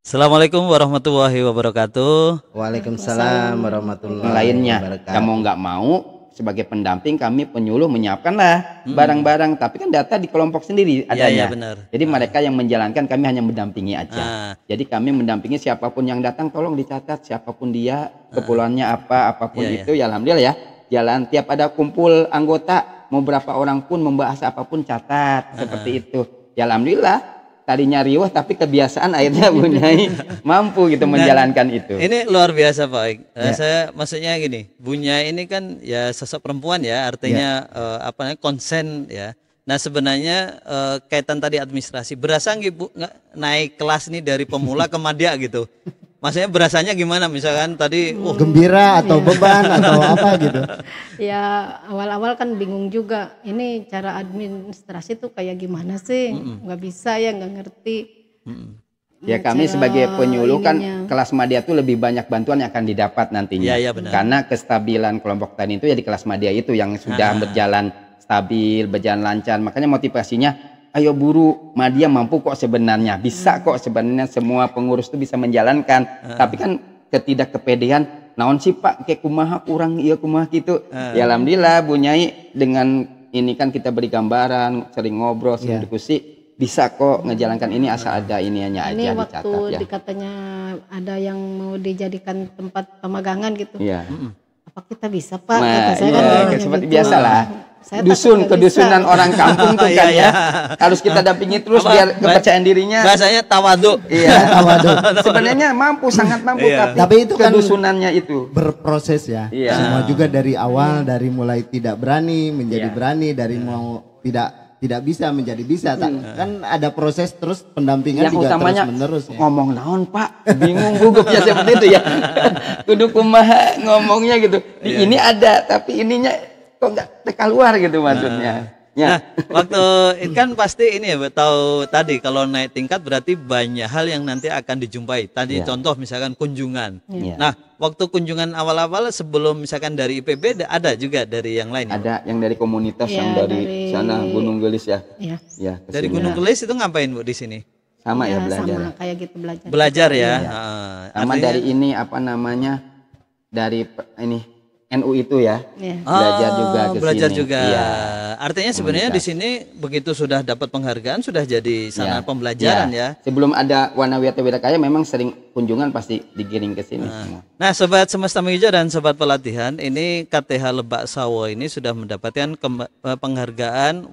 Assalamualaikum warahmatullahi wabarakatuh. Waalaikumsalam warahmatullahi Lainnya, wabarakatuh. kamu nggak mau sebagai pendamping kami penyuluh menyiapkanlah barang-barang, tapi kan data di kelompok sendiri adanya. Iya, benar. Jadi mereka yang menjalankan, kami hanya mendampingi aja. Ah. Jadi kami mendampingi siapapun yang datang, tolong dicatat siapapun dia, kepulauannya apapun Iya, itu ya alhamdulillah ya. Jalan tiap ada kumpul anggota, mau berapa orang pun membahas apapun catat seperti itu. Ya alhamdulillah. Tadinya riuh tapi kebiasaan akhirnya Bu Nyai mampu gitu menjalankan itu. Ini luar biasa Pak Aik. Saya maksudnya gini, Bu Nyai ini kan ya sosok perempuan ya, artinya apa namanya konsen ya. Nah sebenarnya kaitan tadi administrasi, berasa nggak Bu naik kelas nih dari pemula ke madya gitu? Maksudnya berasanya gimana? Misalkan tadi, Gembira atau beban atau apa gitu. Ya awal-awal kan bingung juga. Ini cara administrasi tuh kayak gimana sih? Nggak bisa ya, nggak ngerti. Ya kami Cara sebagai penyuluh kan ininya. kelas madya itu lebih banyak bantuan yang akan didapat nantinya. Iya, benar. Karena kestabilan kelompok tani itu ya di kelas madya itu yang sudah berjalan stabil, berjalan lancar. Makanya motivasinya, ayo buru, madya mampu kok sebenarnya, bisa kok sebenarnya semua pengurus itu bisa menjalankan. Tapi kan ketidakkepedean, naon sih Pak, kayak kumaha kurang iya kumaha gitu. Ya alhamdulillah Bu Nyai dengan ini kan kita beri gambaran, sering ngobrol, sering diskusi, bisa kok ngejalankan ini asal ada ininya Ini aja waktu dicatat ya. dikatanya ada yang mau dijadikan tempat pemagangan gitu. Iya. Apa kita bisa Pak? Nah, Kata saya iya, kan bilangnya seperti gitu. biasa lah. Saya takut Dusun, nggak kedusunan bisa. orang kampung tuh kan ya. Harus kita dampingi terus Apa? biar kepercayaan dirinya. bahasanya tawadu. Iya, sebenarnya mampu, sangat mampu, Tapi itu kan kedusunannya itu. berproses ya. Iya. Semua juga dari awal, dari mulai tidak berani menjadi berani, dari mau tidak bisa menjadi bisa. Kan ada proses terus pendampingan Yang juga utamanya terus menerus ya. ngomong naon Pak, bingung gugup ya seperti itu ya. Kudu kumaha ngomongnya gitu. Ini ada, tapi ininya kok nggak keluar gitu maksudnya. Nah, Ya. waktu itu kan pasti ini ya, Bu, tahu tadi kalau naik tingkat berarti banyak hal yang nanti akan dijumpai. Tadi contoh misalkan kunjungan. Iya. Nah, waktu kunjungan awal-awal sebelum misalkan dari IPB ada juga dari yang lain ya? Ada yang dari komunitas, Iya, yang dari dari- sana Gunung Gelis ya. Iya. Ya, Dari kesini. Gunung Kelis itu ngapain Bu di sini? Sama ya Ya, belajar. sama kayak gitu belajar. Belajar ya. Iya. Sama Artinya- dari ini apa namanya, dari ini NU itu ya, Iya. belajar juga ke belajar sini. juga. Iya. Artinya sebenarnya di sini begitu sudah dapat penghargaan sudah jadi sarana Iya. pembelajaran Iya. ya. Sebelum ada Wana Wiyata Widakaya memang sering kunjungan pasti digiring ke sini semua. Nah, sobat Semesta Menghijau dan sobat pelatihan, ini KTH Lebak Sawo ini sudah mendapatkan penghargaan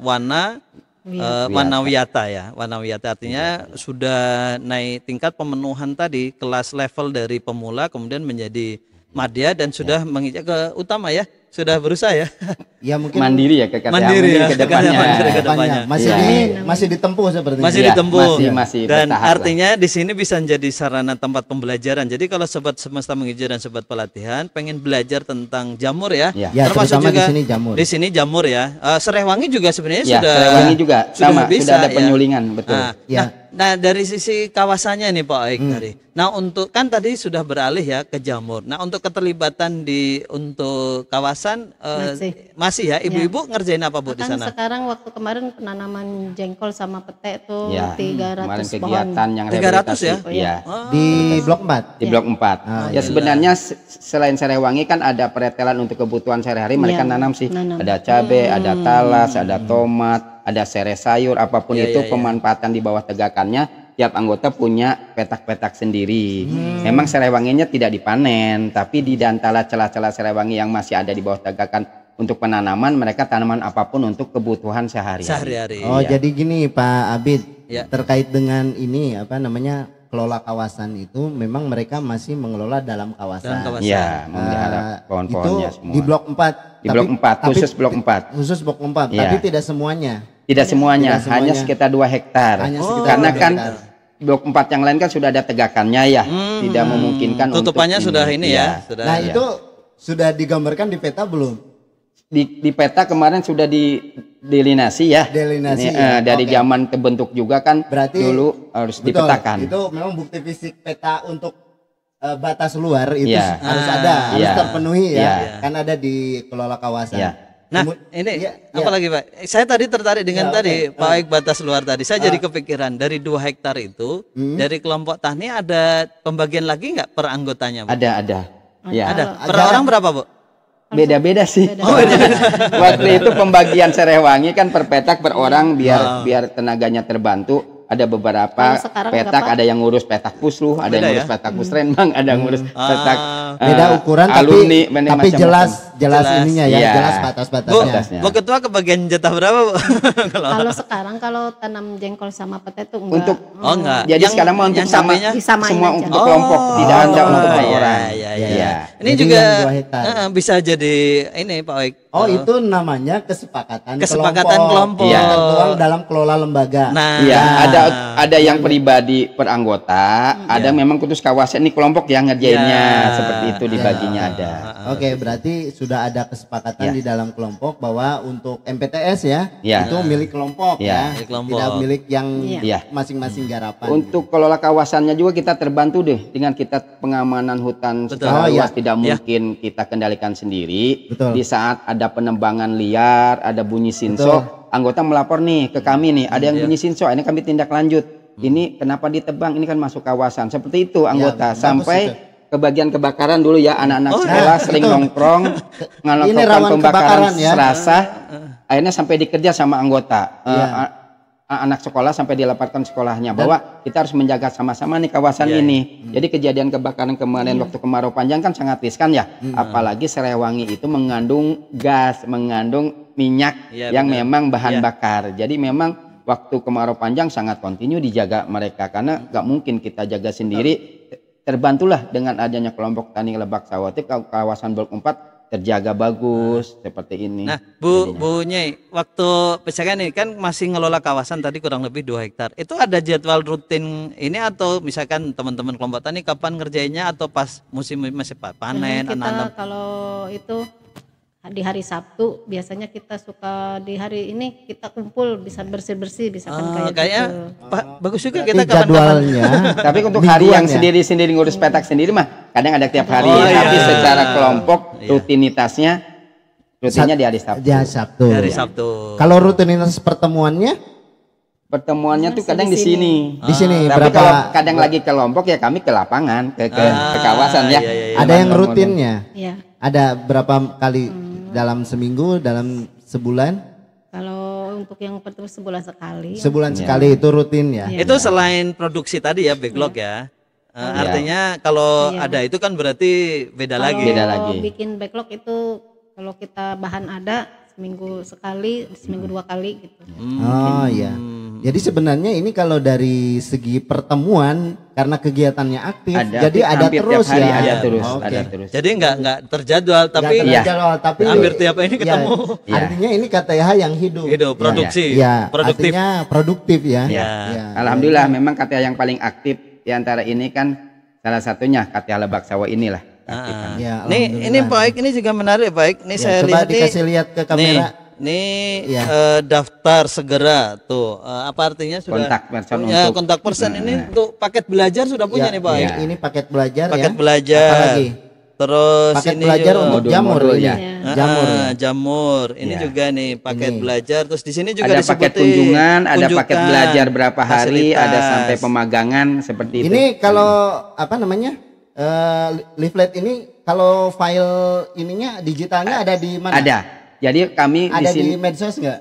Wanawiyata ya. Wanawiyata artinya sudah naik tingkat pemenuhan tadi kelas level dari pemula kemudian menjadi madya dan sudah menginjak ke utama ya. Sudah berusaha ya. Ya mungkin Mandiri ya ke KTA Mandiri mungkin ya, ke depannya. mandiri ke depannya. Masih Iya. masih ditempuh seperti Masih Iya, ditempuh masih dan bertahap lah. artinya di sini bisa menjadi sarana tempat pembelajaran. Jadi kalau sobat Semesta Menghijau dan sobat pelatihan pengen belajar tentang jamur ya, Iya. Ya, termasuk terutama juga di sini jamur. Di sini jamur ya. Serehwangi juga sebenarnya Ya, sudah Serewangi juga sama, bisa, sudah ada ya. penyulingan, betul. Nah, Ya. nah, dari sisi kawasannya nih Pak Aik tadi. Nah, untuk kan tadi sudah beralih ya ke jamur. Nah, untuk keterlibatan untuk kawasan masih ya. Ibu-ibu ngerjain apa Bu di Kan sana? sekarang waktu kemarin penanaman jengkol sama pete tuh Ya, 300 kemarin pohon. kegiatan yang 300 ya? rehabilitasi. Iya. di blok 4. Di blok 4. Ya sebenarnya selain Serewangi kan ada peretelan untuk kebutuhan sehari-hari, mereka Iya, nanam sih. nanam. Ada cabai, ada talas, ada tomat, ada serai sayur, apapun Iya, itu iya, iya. pemanfaatan di bawah tegakannya. Tiap anggota punya petak-petak sendiri. Memang Serewanginya tidak dipanen, tapi di antara celah-celah Serewangi yang masih ada di bawah tegakan untuk penanaman, mereka tanaman apapun untuk kebutuhan sehari-hari. Sehari-hari. Oh, jadi gini Pak Abid, Ya. terkait dengan ini apa namanya kelola kawasan itu memang mereka masih mengelola dalam kawasan. Dalam kawasan. Iya, memelihara pohon-pohonnya itu semua. di blok 4. Di blok 4, khusus blok 4. Khusus blok 4, Iya. tapi tidak semuanya. Tidak semuanya, Tidak semuanya. hanya sekitar 2 hektar. Hanya sekitar Karena 2 kan hektar. blok 4 yang lain kan sudah ada tegakannya ya, tidak memungkinkan Tutupannya untuk sudah ini Iya. ya, sudah. Nah, ya. itu sudah digambarkan di peta belum? Di peta kemarin sudah dilinasi ya. Delinasi, Ini, ya. dari Oke. zaman terbentuk juga kan Berarti dulu harus Betul, dipetakan. Itu memang bukti fisik peta untuk batas luar itu Iya. harus ada, harus Iya. terpenuhi ya. Iya. Kan ada di kelola kawasan. Iya. Nah, Kemu- ini ya, apa lagi Pak? Saya tadi tertarik dengan Ya, tadi oke. Pak Aik batas luar tadi. Saya jadi kepikiran dari 2 hektar itu dari kelompok tani ada pembagian lagi nggak per anggotanya, Bu? Ada. Ya. Ada. Per orang berapa, Bu? Beda-beda sih. Waktu itu pembagian Serewangi kan per petak per orang biar tenaganya terbantu. Ada beberapa Kalau sekarang petak, berapa? ada yang ngurus petak pusluh, ada yang Beda ngurus ya? petak pusrenbang, ada yang ngurus petak Beda ukuran alumni, tapi macam-macam. jelas Jelas. ininya ya, Iya. jelas Bu, batas-batasnya. Batasnya. Bu Ketua kebagian jatah berapa, Bu? Kalau Kalau sekarang kalau tanam jengkol sama pete itu enggak. Untuk oh enggak. Jadi sekarang mah untuk yang sama sampingnya? Disamain semua aja. untuk kelompok, tidak ada untuk per iya, orang. iya, Iya. iya. Ini Jadi juga yang 2 hektar. bisa jadi ini Pak Aik. Oh, itu namanya kesepakatan kelompok. Iya. Yang tertuang dalam kelola lembaga. Nah, Iya, ada yang pribadi per anggota, ada memang khusus kawasan ini kelompok yang ngerjainnya Iya. seperti itu dibaginya ada. Oke, berarti sudah ada kesepakatan Ya. di dalam kelompok bahwa untuk MPTS ya, Ya. itu milik kelompok Ya. ya, Milik kelompok. tidak milik yang Iya. masing-masing garapan. Untuk kelola kawasannya juga kita terbantu deh dengan kita pengamanan hutan Betul. secara Oh, luas iya. tidak mungkin kita kendalikan sendiri. Betul. Di saat ada penembangan liar, ada bunyi sinso, anggota melapor nih ke kami nih, ada yang bunyi sinso, ini kami tindak lanjut. Ini kenapa ditebang? Ini kan masuk kawasan. Seperti itu anggota bagus sampai itu. ke bagian kebakaran dulu ya anak-anak sekolah sering itu. nongkrong Ini melakukan rawan pembakaran kebakaran ya. serasa akhirnya sampai dikerja sama anggota Iya. anak sekolah sampai dilepaskan sekolahnya bahwa kita harus menjaga sama-sama nih kawasan Iya, ini. Jadi kejadian kebakaran kemarin waktu kemarau panjang kan sangat riskan ya. Apalagi Serewangi itu mengandung gas, mengandung minyak Iya, yang benar. memang bahan Iya. bakar. Jadi memang waktu kemarau panjang sangat kontinu dijaga mereka karena nggak mungkin kita jaga sendiri. Terbantulah dengan adanya kelompok tani Lebak Sawati kawasan Blok 4 terjaga bagus seperti ini. Nah, Bu Nyai, waktu misalkan ini kan masih ngelola kawasan tadi kurang lebih 2 hektar. Itu ada jadwal rutin ini atau misalkan teman-teman kelompok tani kapan ngerjainnya atau pas musim masih panen Kita anak-anak? kalau itu di hari Sabtu biasanya kita suka di hari ini kita kumpul bisa bersih-bersih bisa kan kayak Kayaknya gitu. Bagus juga Berarti kita kapan-kapan. jadwalnya. Tapi untuk hari yang mingguan ya? sendiri-sendiri ngurus petak sendiri mah kadang ada tiap hari. Oh, Tapi iya. secara kelompok Iya. rutinnya di hari Sabtu. Di hari Sabtu. Hari Sabtu. Kalau rutinitas pertemuannya Pertemuannya tuh kadang di sini. di sini Tapi berapa? kalau kadang lagi kelompok ya kami ke lapangan, ke kawasan ya. iya, iya. Ada yang rutinnya? Ya. Ada berapa kali dalam seminggu, dalam sebulan? Kalau untuk yang pertama sebulan sekali. Sebulan sekali itu rutin ya? Iya. Itu selain produksi tadi ya backlog ya. Artinya kalau Iya. ada itu kan berarti beda Kalau lagi. Beda lagi. bikin backlog itu kalau kita bahan ada seminggu sekali, seminggu 2 kali gitu. Oh iya. Jadi sebenarnya ini kalau dari segi pertemuan karena kegiatannya aktif, jadi ada hampir terus tiap hari ya. ada terus, Oke. ada terus. Jadi nggak terjadwal tapi Nggak terjadwal, tapi hampir tiap ini ketemu. Iya. Artinya ini KTH yang hidup. Hidup, produksi, Ya, produktif. artinya produktif ya. Ya. Ya. Alhamdulillah memang KTA yang paling aktif di antara ini kan salah satunya KTA Lebak Sawah inilah. aktifan. Ya, Ini baik, ini juga menarik baik. Ini Ya, saya coba lihat nih. dikasih lihat ke kamera. Nih Ya. daftar segera tuh. Apa artinya sudah Kontak person punya untuk- kontak person ini untuk paket belajar sudah punya Ya, nih Pak. ini paket belajar Paket ya. belajar. Apalagi? Terus Paket ini belajar juga- untuk jamur modul-modul ini. ya. Jamur. Jamur. Ini Ya. juga nih paket belajar. Terus di sini juga Ada paket disebutin kunjungan, ada paket kunjungan, belajar berapa hari, ada fasilitas. sampai pemagangan seperti itu. Ini kalau apa namanya? Leaflet ini kalau file ininya digitalnya ada di mana? Ada. Jadi kami Ada di sini di medsos nggak?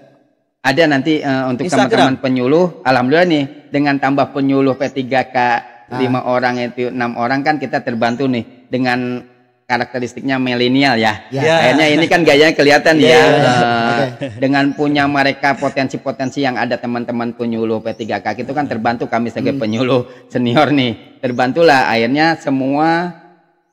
ada nanti untuk Instagram. teman-teman penyuluh. Alhamdulillah nih dengan tambah penyuluh P3K 5 orang itu 6 orang kan kita terbantu nih dengan karakteristiknya milenial ya. Ya. Kayaknya ini kan gayanya kelihatan ya. Oke. Dengan punya mereka potensi-potensi yang ada teman-teman penyuluh P3K itu kan terbantu kami sebagai penyuluh senior nih. Terbantulah akhirnya semua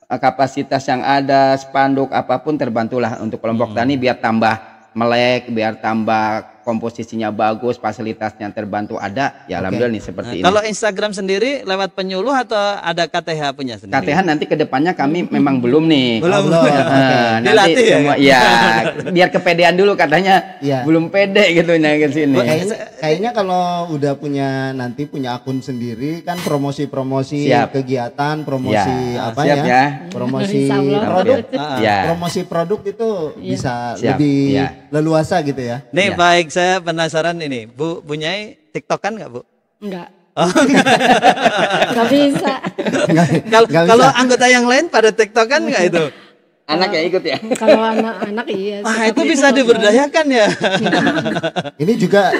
kapasitas yang ada, spanduk apapun terbantulah untuk kelompok tani biar tambah melek, biar tambah komposisinya bagus, fasilitasnya terbantu ada, ya alhamdulillah nih seperti ini. Kalau Instagram sendiri lewat penyuluh atau ada KTH punya sendiri? KTH nanti kedepannya kami memang belum nih. Belum. Nanti Dilatih ya? semua, ya biar kepedean dulu katanya, Iya. belum pede gitu ke sini. Kayaknya kalau udah nanti punya akun sendiri kan promosi-promosi Siap. kegiatan, promosi Ya, apa siap ya. promosi Insya Allah. produk, Ya. promosi produk itu bisa Siap. lebih Ya. leluasa gitu ya. Nih Iya. baik, saya penasaran ini, Bu Nyai TikTokan nggak Bu? Enggak. Oh, Enggak bisa. Kalau Nggak kalau bisa. anggota yang lain pada TikTokan nggak itu? Anak ya ikut ya. Kalau anak-anak iya. Ah itu Tapi bisa kalau diberdayakan ya. Ini juga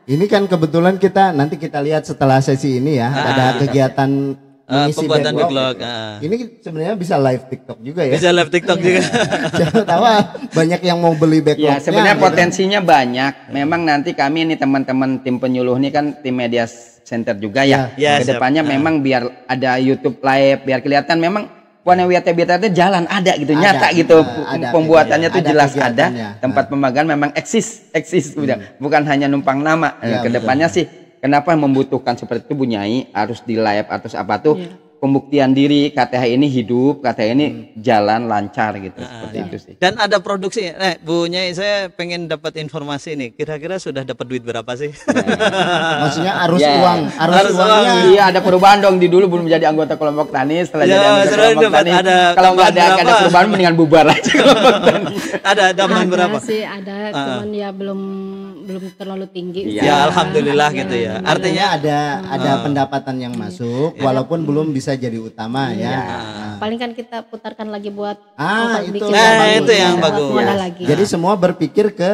ini kan kebetulan nanti kita lihat setelah sesi ini ya ada kegiatan mengisi Pembuatan backlog. backlog. Ini sebenarnya bisa live TikTok juga ya. Bisa live TikTok juga. Siapa tahu banyak yang mau beli backlog. Ya sebenarnya potensinya banyak. Memang nanti kami ini teman-teman tim penyuluh ini kan tim media center juga ya. Ya, Kedepannya siap. memang biar ada YouTube live, biar kelihatan memang Warna WTB jalan ada gitu, Ada, nyata gitu. ada Pembuatannya tuh ada jelas kegiatannya. ada. Tempat pemagangan memang eksis udah. Bukan hanya numpang nama. Ya, Kedepannya sih kenapa membutuhkan seperti itu Bu Nyai harus di live atau apa tuh pembuktian diri KTH ini hidup, KTH ini jalan lancar gitu seperti itu sih. Dan ada produksi. Bu Nyai, saya pengen dapat informasi nih. Kira-kira sudah dapat duit berapa sih? Maksudnya arus Ya. uang, arus Arus uangnya. uang. Iya ada perubahan dong, di dulu belum jadi anggota kelompok tani, setelah Ya, jadi anggota setelah kelompok dapat tani ada kalau nggak ada tambahan berapa? perubahan mendingan bubar aja kelompok tani. Ada tambahan berapa? sih ada, cuman ya belum terlalu tinggi. Iya. Ya alhamdulillah gitu ya. Artinya Artinya ada pendapatan yang masuk walaupun belum bisa jadi utama ya. Nah. Paling kan kita putarkan lagi buat Itu bikin yang Nah, bagus. itu yang buat bagus. modal lagi. Jadi semua berpikir ke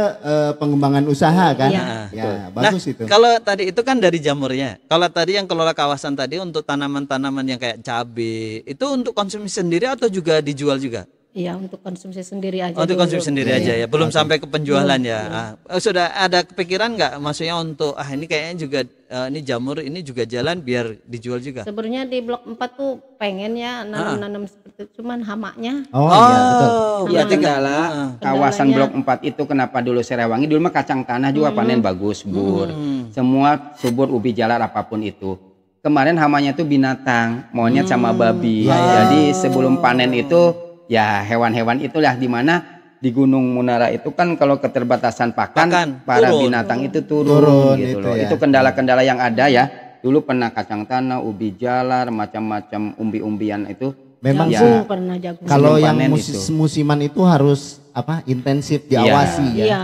pengembangan usaha kan? Iya. Ya, bagus itu. kalau tadi itu kan dari jamurnya. Kalau tadi yang kelola kawasan tadi untuk tanaman-tanaman yang kayak cabai, itu untuk konsumsi sendiri atau juga dijual juga? Iya, untuk konsumsi sendiri aja. Untuk dulu. konsumsi sendiri aja ya, belum sampai ke penjualan ya. Sudah ada kepikiran nggak? Maksudnya untuk ini kayaknya juga ini jamur ini juga jalan biar dijual juga. Sebenarnya di blok 4 tuh pengen ya nanam-nanam seperti itu, cuman hamaknya. Oh, iya betul. Iya kendala kawasan blok 4 itu kenapa dulu Serewangi dulu mah kacang tanah juga panen bagus subur. Semua subur ubi jalar apapun itu. Kemarin hamanya tuh binatang, monyet sama babi. Jadi sebelum panen itu ya hewan-hewan itulah di mana di Gunung Munara itu kan kalau keterbatasan pakan para turun. binatang itu turun gitu itu loh. ya. Itu kendala-kendala yang ada ya. Dulu pernah kacang tanah, ubi jalar, macam-macam umbi-umbian itu. Memang Ya. sih Pernah jagung. kalau Sebelum yang panen itu. musiman itu harus intensif diawasi ya. Iya.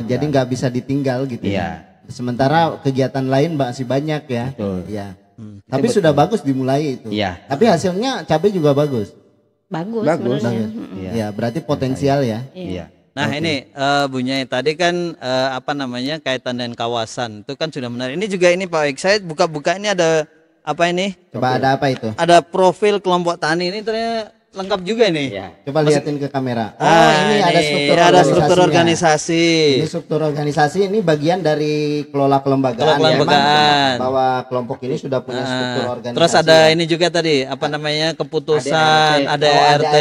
Jadi nggak bisa ditinggal gitu ya. Sementara kegiatan lain masih banyak ya. Betul. Ya. Tapi sudah bagus dimulai itu. Iya. Tapi hasilnya cabai juga bagus. Bagus Bagus. sebenarnya. Iya. Ya, berarti potensial ya. Iya. Nah ini Bu Nyai tadi kan apa namanya kaitan dengan kawasan itu kan sudah menarik. Ini juga ini Pak Wik, saya buka-buka ini ada apa ini? Coba ada apa itu? Ada profil kelompok tani ini ternyata lengkap juga nih. Iya. Coba liatin ke kamera. Oh, Ah, ini ada struktur ada struktur organisasinya. organisasi. Ini struktur organisasi ini bagian dari kelola kelembagaan. Kelola Ya, memang kelembagaan. bahwa kelompok ini sudah punya struktur organisasi. Terus ada ini juga tadi apa namanya keputusan ADRT.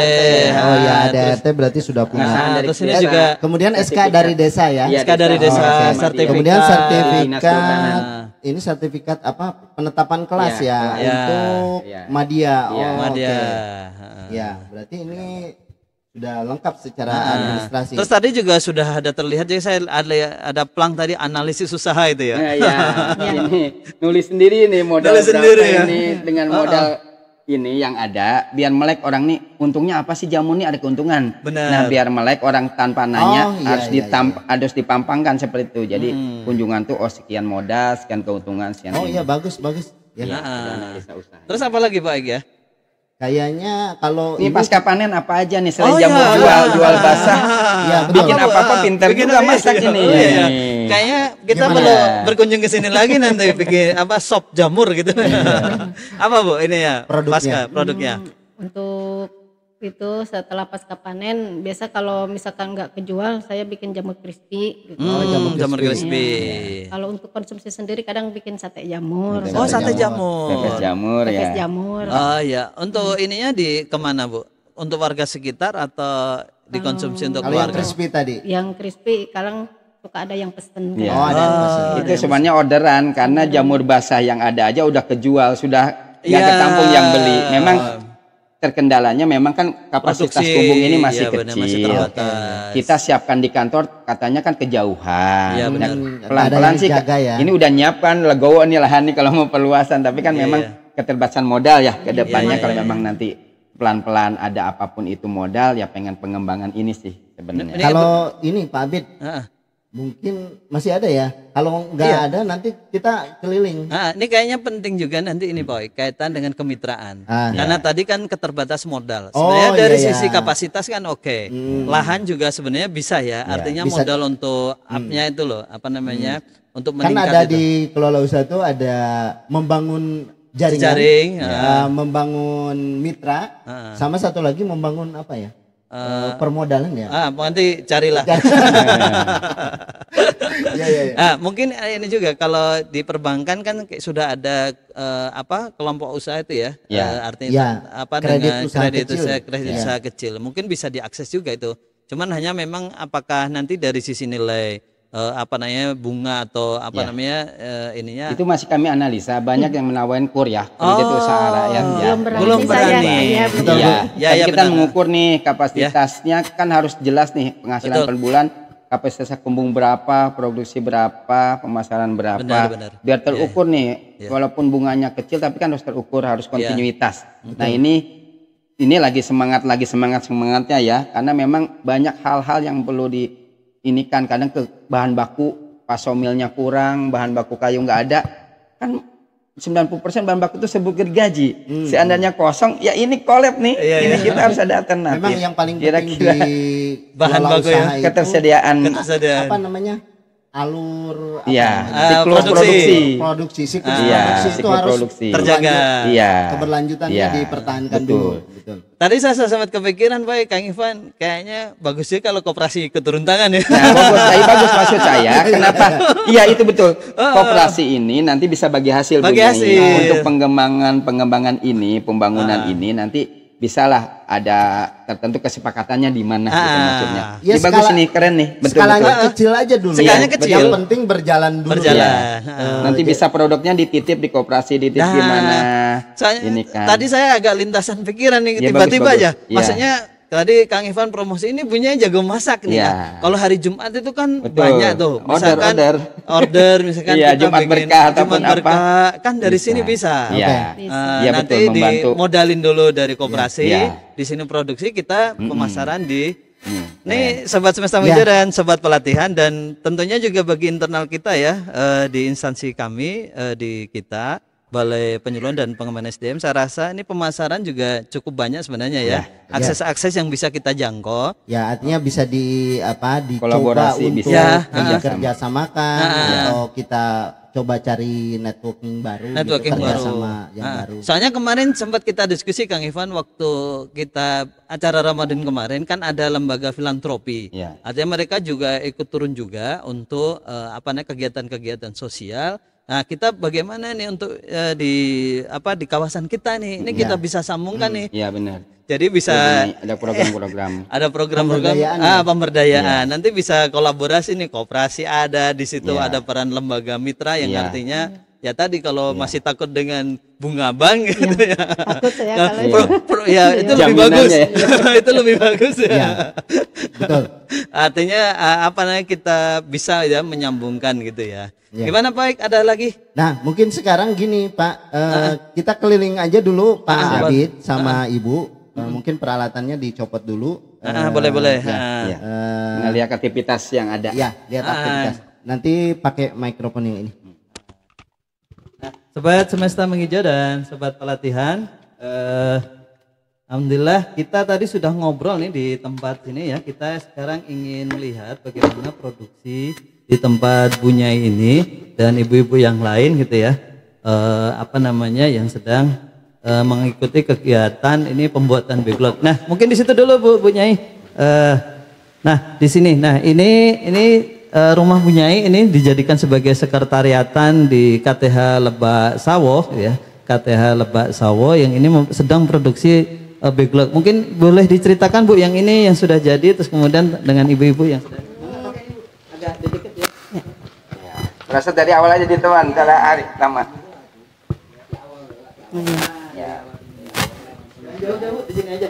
Oh ya, Ah, ADRT berarti sudah punya. Nah, terus ini desa. juga Kemudian SK dari desa ya. Iya, SK dari desa. desa, Oke. sertifikat. Kemudian Dinas sertifikat. Kehutanan. Ini sertifikat apa? Penetapan kelas Iya. ya, Iya. untuk Iya. Madya. Iya. Oh, Madya. oke. Heeh. Ya, berarti ini sudah lengkap secara administrasi. Terus tadi juga sudah ada terlihat jadi saya ada plang tadi analisis usaha itu ya. Nah, ya, ini nulis sendiri nih modal Nulis berapa sendiri ya. ini dengan modal ini yang ada biar melek orang nih untungnya apa sih jamu nih ada keuntungan. Benar. Nah biar melek orang tanpa nanya Oh, iya, harus iya, harus dipampangkan seperti itu. Jadi kunjungan tuh sekian modal, sekian keuntungan, sekian. Oh ini. iya, bagus bagus. Ya. Iya, ada analisa usaha. Terus apa lagi Pak Eg ya? Kayaknya kalau Ini ibu pasca panen apa aja nih selain Oh, jamu iya. jual basah. Iya, betul. Bikin apa-apa pintar Bikin juga apa- masak iya, ini. iya, iya. Kayaknya kita Gimana? perlu berkunjung ke sini lagi nanti bikin apa sop jamur gitu. Apa Bu ini ya? Produknya. Pasca produknya. Untuk itu setelah pasca panen biasa kalau misalkan nggak kejual saya bikin jamur crispy gitu. Jamur crispy. Kalau untuk konsumsi sendiri kadang bikin sate jamur. Oh sate jamur. Pepes jamur Pepes ya. jamur. Oh ya, untuk ininya di kemana Bu? Untuk warga sekitar atau dikonsumsi untuk kalau yang keluarga? crispy tadi. Yang crispy kadang suka ada yang pesen. Iya. Oh, ada yang pesen. Itu sebenarnya orderan karena jamur basah yang ada aja udah kejual, sudah nggak Iya. ketampung yang beli. Memang terkendalanya memang kan kapasitas Produksi, kumbung ini masih iya, benar, kecil. masih terbatas. Kita siapkan di kantor katanya kan kejauhan. Iya, benar. Pelan-pelan Ada yang sih. jaga ya. Ini udah nyiapkan legowo nih lahan nih kalau mau perluasan. Tapi kan memang keterbatasan modal ya ke depannya kalau memang nanti pelan-pelan ada apapun itu modal ya pengen pengembangan ini sih sebenarnya. Kalau ini Pak Abid, Heeh. mungkin masih ada ya. Kalau nggak ada nanti kita keliling. Nah, ini kayaknya penting juga nanti ini Pak, kaitan dengan kemitraan. Ah, Karena tadi kan keterbatas modal. Oh, Sebenarnya dari iya, sisi iya. kapasitas kan oke. Lahan juga sebenarnya bisa ya. Artinya bisa. modal untuk up-nya itu loh, apa namanya? Untuk Kan meningkat ada itu. di kelola usaha itu ada membangun jaringan, Jejaring, membangun mitra, sama satu lagi membangun apa ya? Permodalan ya. Nanti carilah. Iya, iya, iya. Mungkin ini juga kalau di perbankan kan kayak sudah ada kelompok usaha itu ya. Ya. Artinya Ya, apa kredit dengan usaha kecil. kredit usaha kecil. Mungkin bisa diakses juga itu. Cuman hanya memang apakah nanti dari sisi nilai bunga atau ininya Itu masih kami analisa, banyak yang menawarkan kur ya, kredit usaha rakyat ya. Belum berani. Iya, betul. Iya, Ya, tapi ya, kita benar. mengukur nih kapasitasnya kan harus jelas nih penghasilan Betul. per bulan, kapasitas kumbung berapa, produksi berapa, pemasaran berapa, Benar. biar terukur nih. Walaupun bunganya kecil tapi kan harus terukur, harus kontinuitas. Nah ini lagi semangatnya ya, karena memang banyak hal-hal yang perlu diinikan. Kadang ke bahan baku pasomilnya kurang, bahan baku kayu nggak ada, kan 90% bahan baku itu sebut gaji. Seandainya kosong, ya ini kolab nih. Ini kita harus ada alternatif. Memang yang paling penting kira-kira di bahan kelola baku usaha ya, itu ketersediaan. apa namanya? Alur Iya, namanya? siklus produksi. Produksi siklus Iya, produksi itu siklus harus produksi. Terjaga. Iya. Keberlanjutannya Iya, dipertahankan betul. dulu. Betul. Tadi saya sempat kepikiran Pak Kang Ivan, kayaknya bagus sih kalau koperasi ikut turun tangan ya. Nah, bagus maksud saya. Kenapa? Iya itu betul. Koperasi ini nanti bisa bagi hasil. Bagi Bu, hasil. ini. Untuk pengembangan ini, pembangunan ini nanti bisalah ada tertentu kesepakatannya di mana gitu maksudnya. Ya, Ini bagus nih, keren nih. Betul. Skalanya kecil aja dulu. Skalanya Ya. kecil. Yang penting berjalan dulu. Berjalan. Ya. Nanti bisa produknya dititip di koperasi, dititip Nah, gimana. Soalnya Ini kan. tadi saya agak lintasan pikiran nih, Ya, tiba-tiba bagus, aja. bagus. Iya. Maksudnya tadi Kang Ivan promosi ini punya jago masak nih. Iya. Nah, kalau hari Jumat itu kan Betul. banyak tuh. Misalkan order misalkan Iya, kita Jumat bikin berkah ataupun Jumat berkah, apa. kan dari Bisa. sini bisa. Iya. Iya, Nanti betul, membantu. dimodalin dulu dari koperasi, Iya. di sini produksi, kita pemasaran di Nah, Nih sobat semesta Ya. muda dan sobat pelatihan, dan tentunya juga bagi internal kita ya, di instansi kami, di kita Balai Penyuluhan dan Pengembangan SDM, saya rasa ini pemasaran juga cukup banyak sebenarnya ya. Akses-akses yang bisa kita jangkau. Ya, artinya bisa dicoba Kolaborasi, untuk bisa dikerjasamakan atau kita coba cari networking baru, Networking baru. kerjasama yang baru. Soalnya kemarin sempat kita diskusi Kang Ivan waktu kita acara Ramadan kemarin, kan ada lembaga filantropi. Iya. Artinya mereka juga ikut turun juga untuk kegiatan-kegiatan sosial. Nah, kita bagaimana nih untuk di kawasan kita nih. Ini kita bisa sambungkan nih. Iya benar. Jadi bisa Ada program-program. ada program-program pemberdayaan. Nanti bisa kolaborasi nih, koperasi ada di situ, ada peran lembaga mitra yang artinya ya tadi kalau masih takut dengan bunga bank gitu ya. Takut saya Nah, kalau itu lebih Jaminannya bagus. ya. Itu lebih bagus ya. Iya. Betul. Artinya kita bisa ya menyambungkan gitu ya. Gimana Pak? Ada lagi? Nah, mungkin sekarang gini Pak, kita keliling aja dulu Pak Abid sama Ibu. Mungkin peralatannya dicopot dulu. Boleh. Iya. Melihat aktivitas yang ada. Ya, lihat aktivitas. Nanti pakai mikrofon yang ini. Sobat semesta menghijau dan sobat pelatihan, alhamdulillah kita tadi sudah ngobrol nih di tempat ini ya. Kita sekarang ingin melihat bagaimana produksi di tempat Bunyai ini dan ibu-ibu yang lain gitu ya. Yang sedang mengikuti kegiatan ini pembuatan backlog. Nah, mungkin di situ dulu Bu Nyai. Nah, di sini. Nah, ini rumah Bunyai ini dijadikan sebagai sekretariatan di KTH Lebak Sawo ya. KTH Lebak Sawo yang ini sedang produksi backlog. Mungkin boleh diceritakan Bu yang ini yang sudah jadi, terus kemudian dengan ibu-ibu yang sudah agak dikit ya. Berasa dari awal aja di teman, salah hari lama. Ya. Jauh-jauh di sini aja.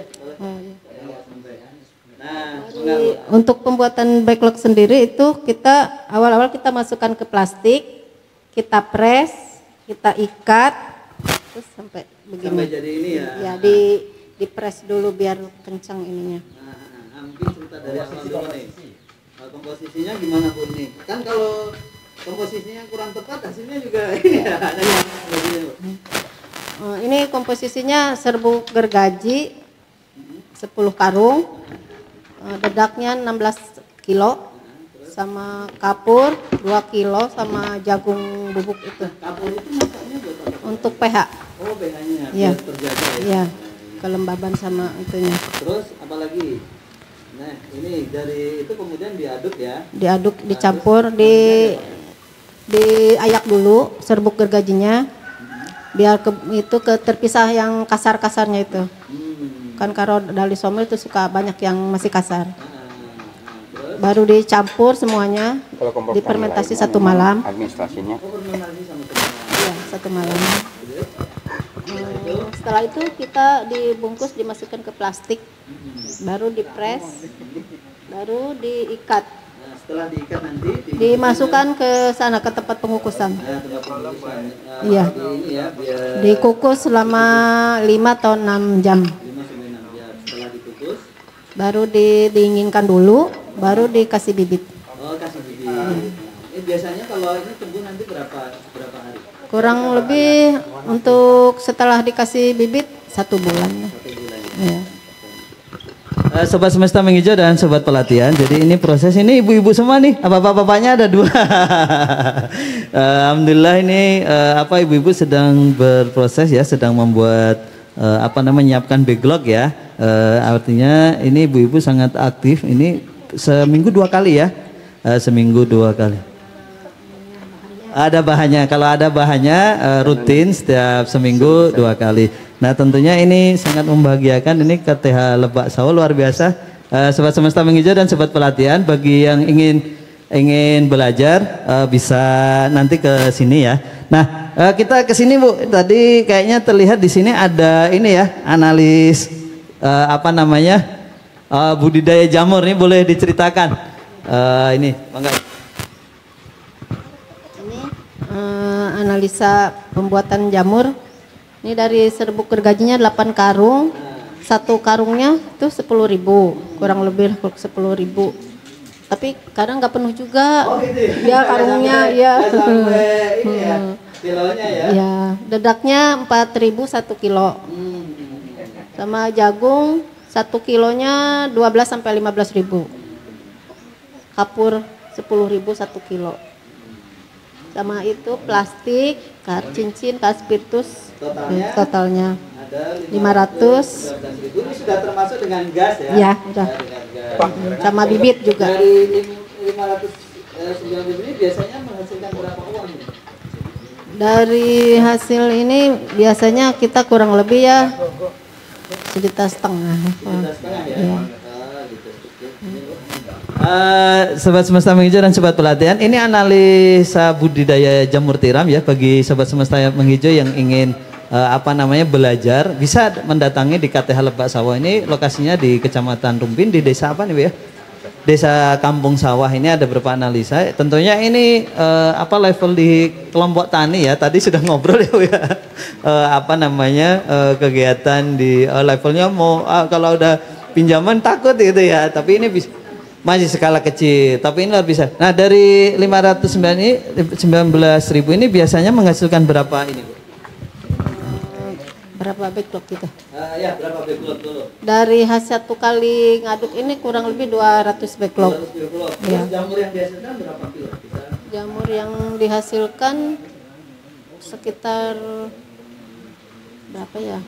Untuk pembuatan backlog sendiri itu kita awal-awal kita masukkan ke plastik, kita press, kita ikat, terus sampai begini. Sampai jadi ini ya. Ya di press dulu biar kencang ininya. Mungkin cerita dari awal dulu nih. Komposisinya gimana Bu nih? Kan kalau komposisinya kurang tepat hasilnya juga ya ada yang begini Bu. Ini komposisinya serbuk gergaji 10 karung, dedaknya 16 kilo, sama kapur 2 kilo, sama jagung bubuk itu. Kapur itu masaknya buat apa? Untuk pH. Oh pH-nya Iya. biar terjaga ya. Iya, kelembaban sama itunya. Terus apa lagi? Nah ini dari itu kemudian diaduk ya. Diaduk, dicampur, diayak dulu serbuk gergajinya, biar terpisah yang kasar-kasarnya itu. Kan kalau dari somel itu suka banyak yang masih kasar. Baru dicampur semuanya, Kalau kompor difermentasi lainnya 1 malam. administrasinya. Iya, 1 malam. Setelah itu kita dibungkus, dimasukkan ke plastik, baru dipres, baru diikat. Nah, setelah diikat nanti Dimasukkan ke sana, ke tempat pengukusan. tempat pengukusan. Iya. Ini ya biar Dikukus selama 5 atau 6 jam. 5 sampai 6 jam. Setelah dikukus, Baru didinginkan dulu, baru dikasih bibit. oh kasih bibit. Ini biasanya kalau ini tumbuh nanti berapa hari? Kurang lebih untuk setelah dikasih bibit 1 bulan. 1 bulan. Ya. Sobat Semesta Menghijau dan Sobat Pelatihan, jadi ini proses ini ibu-ibu semua nih, bapak-bapaknya ada 2. Alhamdulillah ini ibu-ibu sedang berproses ya, sedang membuat menyiapkan backlog ya. Artinya ini ibu-ibu sangat aktif, ini seminggu 2 kali ya, seminggu 2 kali. Ada bahannya, kalau ada bahannya rutin setiap seminggu 2 kali. Nah tentunya ini sangat membahagiakan, ini KTH Lebak Sawo luar biasa. Sobat Semesta Menghijau dan Sobat Pelatihan, bagi yang ingin belajar bisa nanti ke sini ya. Nah kita ke sini Bu, tadi kayaknya terlihat di sini ada ini ya, analis budidaya jamur, ini boleh diceritakan. Ini bangga. Analisa pembuatan jamur. Ini dari serbuk gergajinya 8 karung. 1 karungnya itu 10.000, kurang lebih 10.000. Tapi kadang nggak penuh juga. Oh gitu ya karungnya ya. Sampai ini ya, kilonya ya. Ya, dedaknya 4.000 1 kilo. Sama jagung 1 kilonya 12 sampai 15.000. Kapur 10.000 1 kilo. Sama itu plastik, cincin, spiritus, totalnya Ada 500. 12.000. Ini sudah termasuk dengan gas ya? Ya, udah. Sama bibit juga. Dari 509.000 ini biasanya menghasilkan berapa uang ini? Dari hasil ini biasanya kita kurang lebih ya 1,5 juta. 1,5 juta ya? Ya. Gitu. Sobat Semesta Menghijau dan Sobat Pelatihan, ini analisa budidaya jamur tiram ya, bagi Sobat Semesta Menghijau yang ingin belajar bisa mendatangi di KTH Lebak Sawo. Ini lokasinya di Kecamatan Rumpin, di desa apa nih Bu ya? Desa Kampung Sawah. Ini ada beberapa analisa. Tentunya ini level di kelompok tani ya. Tadi sudah ngobrol ya Bu ya. Kegiatan di levelnya mau kalau udah pinjaman takut gitu ya. Tapi ini bisa masih skala kecil, tapi ini luar biasa. Nah dari 19.000 ini biasanya menghasilkan berapa ini Bu? Berapa backlog kita? Ya berapa backlog dulu? Dari hasil 1 kali ngaduk ini kurang lebih 200 backlog. 200 backlog. Ya. Terus jamur yang dihasilkan berapa kilo? Jamur yang dihasilkan sekitar berapa ya?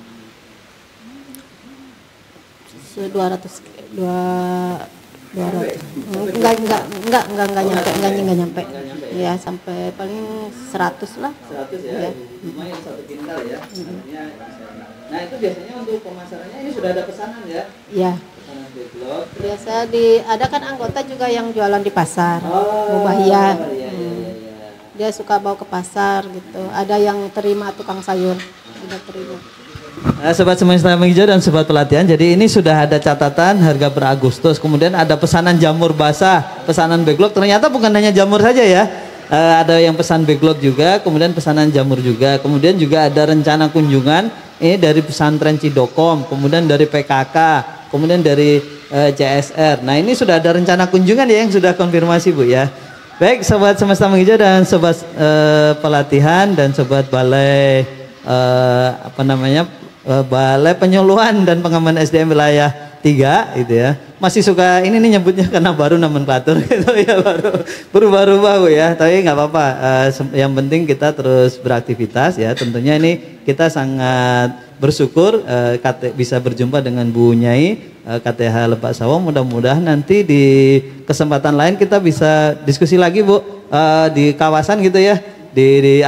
200 enggak nyampe. Ya sampai paling 100 lah. 100 ya. Lumayan 1 kintal ya. Nah, itu biasanya untuk pemasarannya ini sudah ada pesanan ya? Iya. Pesanan backlog. Biasa ada kan anggota juga yang jualan di pasar. Oh, Mubahiyah. iya. dia suka bawa ke pasar gitu. Ada yang terima tukang sayur, tidak terima. Nah, sobat semesta menghijau dan sobat pelatihan, jadi ini sudah ada catatan harga per Agustus, kemudian ada pesanan jamur basah, pesanan backlog, ternyata bukan hanya jamur saja ya, ada yang pesan backlog juga, kemudian pesanan jamur juga, kemudian juga ada rencana kunjungan, ini dari pesantren Cidokom, kemudian dari PKK, kemudian dari CSR. Nah ini sudah ada rencana kunjungan ya yang sudah konfirmasi Bu ya. Baik sobat semesta menghijau dan sobat pelatihan dan sobat balai Balai Penyuluhan dan Pengembangan SDM wilayah 3 gitu ya. Masih suka ini nih nyebutnya karena baru nomenklatur gitu ya, baru berubah-ubah Bu ya. Tapi nggak apa-apa. Yang penting kita terus beraktivitas ya. Tentunya ini kita sangat bersyukur bisa berjumpa dengan Bu Nyai KTH Lebak Sawang. Mudah-mudahan nanti di kesempatan lain kita bisa diskusi lagi Bu di kawasan gitu ya. Di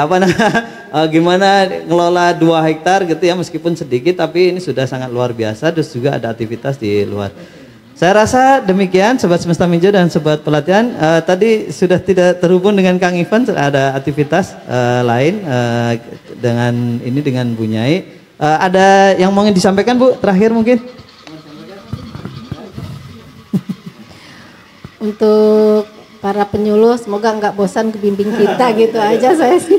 gimana ngelola 2 hektar gitu ya, meskipun sedikit tapi ini sudah sangat luar biasa, terus juga ada aktivitas di luar. Saya rasa demikian sobat semesta menghijau dan sobat pelatihan. Tadi sudah tidak terhubung dengan Kang Ivan, ada aktivitas lain dengan Bu Nyai. Ada yang mau disampaikan Bu terakhir mungkin? Untuk para penyuluh semoga nggak bosan kebimbing kita gitu aja saya sih.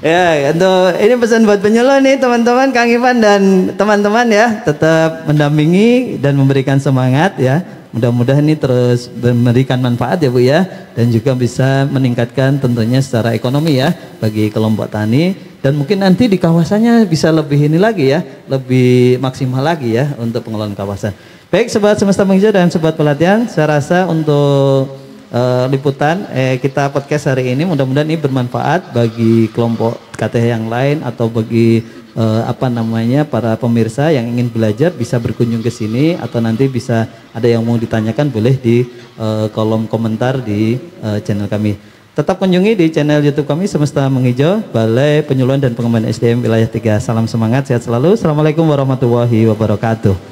Ya, untuk ini pesan buat penyuluh nih teman-teman, Kang Ivan dan teman-teman ya, tetap mendampingi dan memberikan semangat ya. Mudah-mudahan ini terus memberikan manfaat ya Bu ya, dan juga bisa meningkatkan tentunya secara ekonomi ya bagi kelompok tani, dan mungkin nanti di kawasannya bisa lebih ini lagi ya, lebih maksimal lagi ya untuk pengelolaan kawasan. Baik sobat semesta menghijau dan sobat pelatihan, saya rasa untuk liputan kita podcast hari ini mudah-mudahan ini bermanfaat bagi kelompok KTH yang lain atau bagi para pemirsa yang ingin belajar bisa berkunjung ke sini, atau nanti bisa ada yang mau ditanyakan boleh di kolom komentar di channel kami. Tetap kunjungi di channel YouTube kami Semesta Menghijau Balai Penyuluhan dan Pengembangan SDM wilayah 3. Salam semangat, sehat selalu. Assalamualaikum warahmatullahi wabarakatuh.